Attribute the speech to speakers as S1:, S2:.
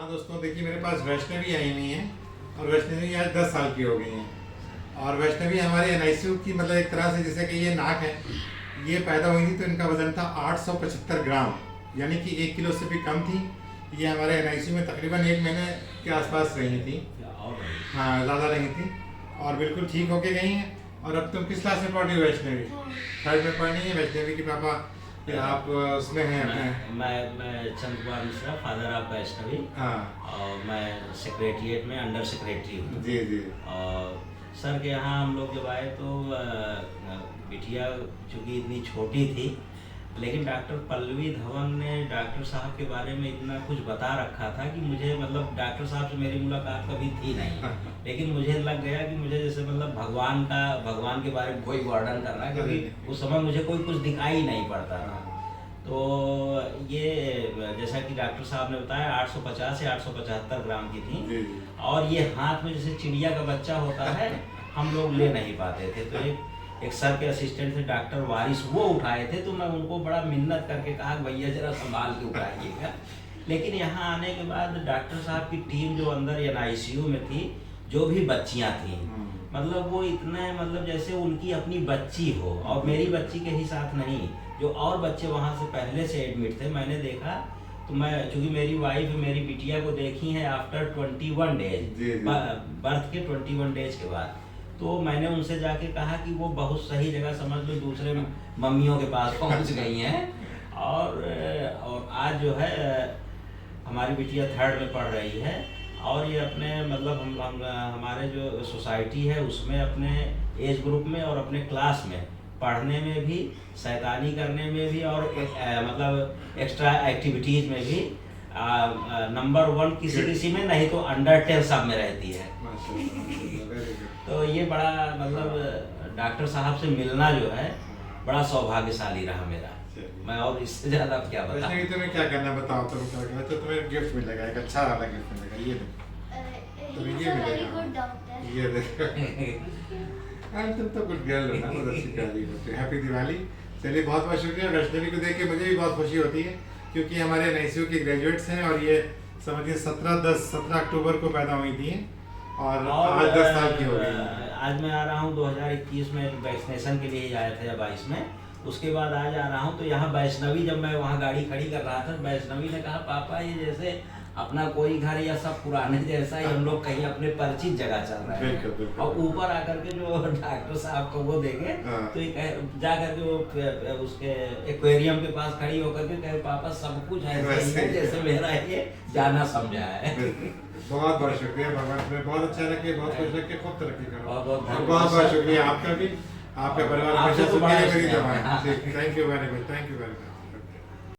S1: हाँ दोस्तों, देखिए मेरे पास वैष्णवी आई हुई है और वैष्णवी आज 10 साल की हो गई हैं। और वैष्णवी हमारे एनआईसीयू की मतलब एक तरह से जैसे कि ये नाक है, ये पैदा हुई थी तो इनका वजन था 875 ग्राम, यानी कि 1 किलो से भी कम थी। ये हमारे एनआईसीयू में तकरीबन 1 महीने के आसपास रही थी। हाँ, ज़्यादा रही थी और बिल्कुल ठीक होके गई हैं। और अब तुम किस क्लास में पढ़ रही हो वैष्णवी? 3rd में पढ़ रही है वैष्णवी के पापा। आप उसमें हैं अपने?
S2: मैं चंद कुमार मिश्रा, फादर ऑफ वैष्णवी।
S1: हाँ,
S2: और मैं सेक्रेटरिएट में अंडर सेक्रेटरी हूँ।
S1: जी जी।
S2: और सर के यहाँ हम लोग जब आए तो बिटिया चूँकि इतनी छोटी थी, लेकिन डॉक्टर पल्लवी धवन ने डॉक्टर साहब के बारे में इतना कुछ बता रखा था कि मुझे मतलब डॉक्टर साहब से मेरी मुलाकात कभी थी नहीं, लेकिन मुझे लग गया कि मुझे जैसे मतलब भगवान के बारे में कोई वर्णन कर रहा है, क्योंकि उस समय मुझे कोई कुछ दिखाई नहीं पड़ता था। तो ये जैसा कि डॉक्टर साहब ने बताया 850 से 875 ग्राम की थी। और ये हाथ में जैसे चिड़िया का बच्चा होता है, हम लोग ले नहीं पाते थे। तो एक सर के असिस्टेंट थे डॉक्टर वारिस, वो उठाए थे। तो मैं उनको बड़ा मिन्नत करके कहा भैया जरा संभाल के उठाइएगा। लेकिन यहाँ आने के बाद डॉक्टर साहब की टीम जो अंदर एनआईसीयू में थी, जो भी बच्चियाँ थी, मतलब वो इतने मतलब जैसे उनकी अपनी बच्ची हो। और मेरी बच्ची के ही साथ नहीं, जो और बच्चे वहाँ से पहले से एडमिट थे, मैंने देखा। तो मैं चूँकि मेरी वाइफ मेरी बिटिया को देखी है आफ्टर 21 डेज, बर्थ के 21 डेज के बाद। तो मैंने उनसे जाके कहा कि वो बहुत सही जगह समझ लो दूसरे मम्मियों के पास पहुंच गई हैं। और आज जो है हमारी बिटिया 3rd में पढ़ रही है। और ये अपने मतलब हमारे जो सोसाइटी है उसमें अपने एज ग्रुप में और अपने क्लास में पढ़ने में भी, शैतानी करने में भी, और मतलब एक्स्ट्रा एक्टिविटीज़ में भी नंबर 1 किसी में नहीं तो अंडर 10 सब में रहती है। तो ये बड़ा मतलब डॉक्टर साहब से मिलना जो है बड़ा सौभाग्यशाली रहा मेरा। मैं और इससे ज़्यादा क्या बताऊं।
S1: तुम्हें क्या करना बताओ, तुम क्या करना तो तुम्हें गिफ्ट मिलेगा, एक अच्छा वाला गिफ्ट मिलेगा। ये तुम्हें ये मिलेगा, ये देखो। तुम तो गुड गर्ल हो ना, बहुत अच्छी प्यारी होती है। हैप्पी दिवाली। चलिए, बहुत बहुत शुक्रिया। वैष्णवी को देख के मुझे भी बहुत खुशी होती है, क्योंकि हमारे एनआईसीयू के ग्रेजुएट्स हैं और ये समझिए 17 अक्टूबर को पैदा हुई थी और आज 10 साल की हो गई।
S2: आज मैं आ रहा हूँ 2021 में वैक्सीनेशन के लिए आया था, या 22 में। उसके बाद आज आ रहा हूँ तो यहाँ वैष्णवी, जब मैं वहाँ गाड़ी खड़ी कर रहा था, वैष्णवी ने कहा पापा ये जैसे अपना कोई घर या सब पुराने जैसा ही, हम लोग कहीं अपने परिचित जगह चल रहे हैं। और ऊपर आकर के जो डॉक्टर साहब को वो देखे तो जा करके वो उसके एक्वेरियम के पास खड़ी होकर के कहे पापा सब कुछ ऐसा ही है जैसे मेरा ये जाना समझा है।
S1: बहुत बहुत शुक्रिया। भगवान तुम्हें बहुत अच्छा रखे, बहुत खुश रखे, खूब तरक्की करो।
S2: बहुत
S1: बहुत शुक्रिया आपका भी, आपका परिवार हमेशा सुखी रहे, मेरी दुआ है। Thank you very much, thank you very much.